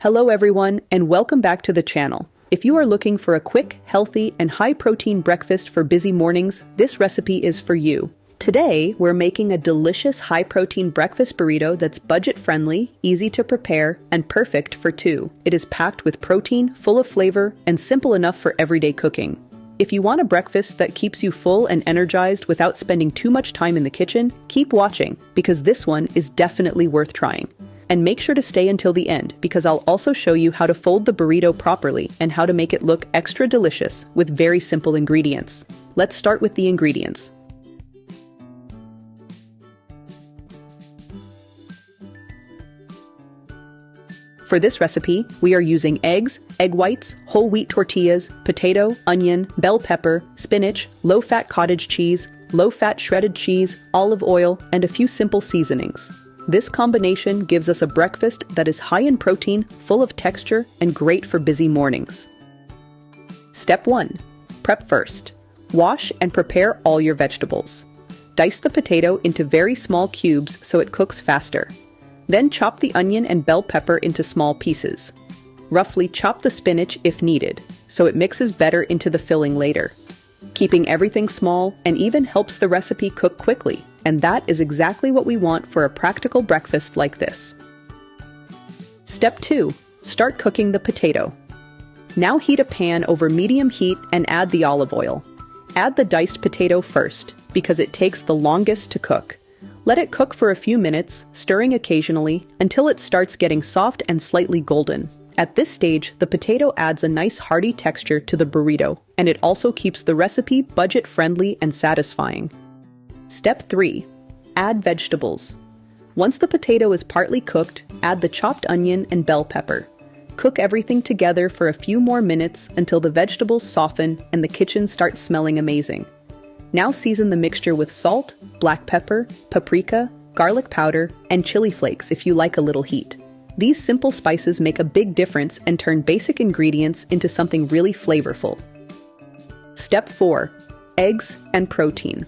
Hello everyone, and welcome back to the channel. If you are looking for a quick, healthy, and high-protein breakfast for busy mornings, this recipe is for you. Today, we're making a delicious high-protein breakfast burrito that's budget-friendly, easy to prepare, and perfect for two. It is packed with protein, full of flavor, and simple enough for everyday cooking. If you want a breakfast that keeps you full and energized without spending too much time in the kitchen, keep watching, because this one is definitely worth trying. And make sure to stay until the end, because I'll also show you how to fold the burrito properly and how to make it look extra delicious with very simple ingredients. Let's start with the ingredients. For this recipe, we are using eggs, egg whites, whole wheat tortillas, potato, onion, bell pepper, spinach, low-fat cottage cheese, low-fat shredded cheese, olive oil, and a few simple seasonings. This combination gives us a breakfast that is high in protein, full of texture, and great for busy mornings. Step 1. Prep first. Wash and prepare all your vegetables. Dice the potato into very small cubes so it cooks faster. Then chop the onion and bell pepper into small pieces. Roughly chop the spinach if needed, so it mixes better into the filling later. Keeping everything small and even helps the recipe cook quickly, and that is exactly what we want for a practical breakfast like this. Step 2. Start cooking the potato. Now heat a pan over medium heat and add the olive oil. Add the diced potato first, because it takes the longest to cook. Let it cook for a few minutes, stirring occasionally, until it starts getting soft and slightly golden. At this stage, the potato adds a nice hearty texture to the burrito, and it also keeps the recipe budget-friendly and satisfying. Step 3. Add vegetables. Once the potato is partly cooked, add the chopped onion and bell pepper. Cook everything together for a few more minutes until the vegetables soften and the kitchen starts smelling amazing. Now season the mixture with salt, black pepper, paprika, garlic powder, and chili flakes if you like a little heat. These simple spices make a big difference and turn basic ingredients into something really flavorful. Step 4. Eggs and protein.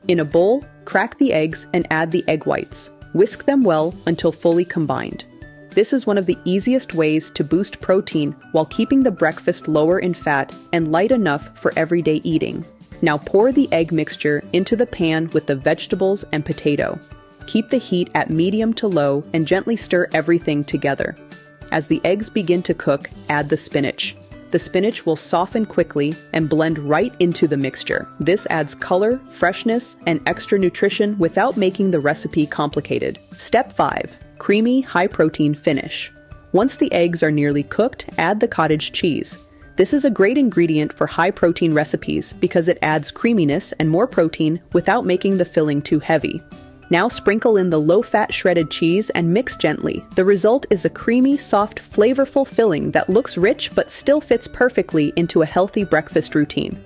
In a bowl, crack the eggs and add the egg whites. Whisk them well until fully combined. This is one of the easiest ways to boost protein while keeping the breakfast lower in fat and light enough for everyday eating. Now pour the egg mixture into the pan with the vegetables and potato. Keep the heat at medium to low and gently stir everything together. As the eggs begin to cook, add the spinach. The spinach will soften quickly and blend right into the mixture. This adds color, freshness, and extra nutrition without making the recipe complicated. Step 5. Creamy, high-protein finish. Once the eggs are nearly cooked, add the cottage cheese. This is a great ingredient for high-protein recipes because it adds creaminess and more protein without making the filling too heavy. Now sprinkle in the low-fat shredded cheese and mix gently. The result is a creamy, soft, flavorful filling that looks rich but still fits perfectly into a healthy breakfast routine.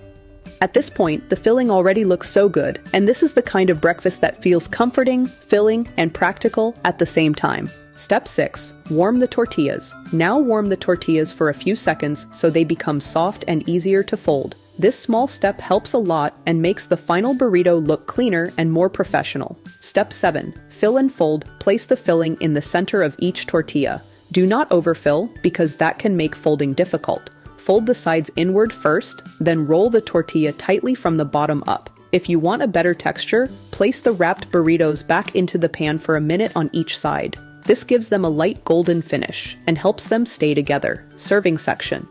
At this point, the filling already looks so good, and this is the kind of breakfast that feels comforting, filling, and practical at the same time. Step 6. Warm the tortillas. Now warm the tortillas for a few seconds so they become soft and easier to fold. This small step helps a lot and makes the final burrito look cleaner and more professional. Step 7. Fill and fold. Place the filling in the center of each tortilla. Do not overfill because that can make folding difficult. Fold the sides inward first, then roll the tortilla tightly from the bottom up. If you want a better texture, place the wrapped burritos back into the pan for a minute on each side. This gives them a light golden finish and helps them stay together. Serving section.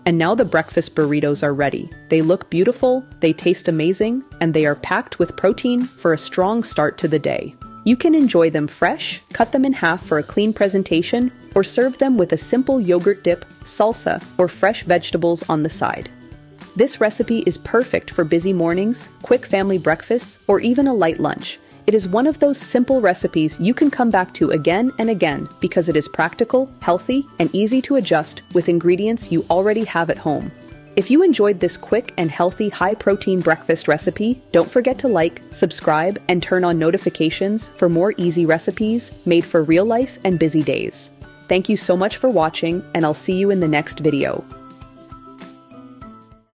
And now the breakfast burritos are ready. They look beautiful, they taste amazing, and they are packed with protein for a strong start to the day. You can enjoy them fresh, cut them in half for a clean presentation, or serve them with a simple yogurt dip, salsa, or fresh vegetables on the side. This recipe is perfect for busy mornings, quick family breakfasts, or even a light lunch. It is one of those simple recipes you can come back to again and again because it is practical, healthy, and easy to adjust with ingredients you already have at home. If you enjoyed this quick and healthy high-protein breakfast recipe, don't forget to like, subscribe, and turn on notifications for more easy recipes made for real life and busy days. Thank you so much for watching, and I'll see you in the next video.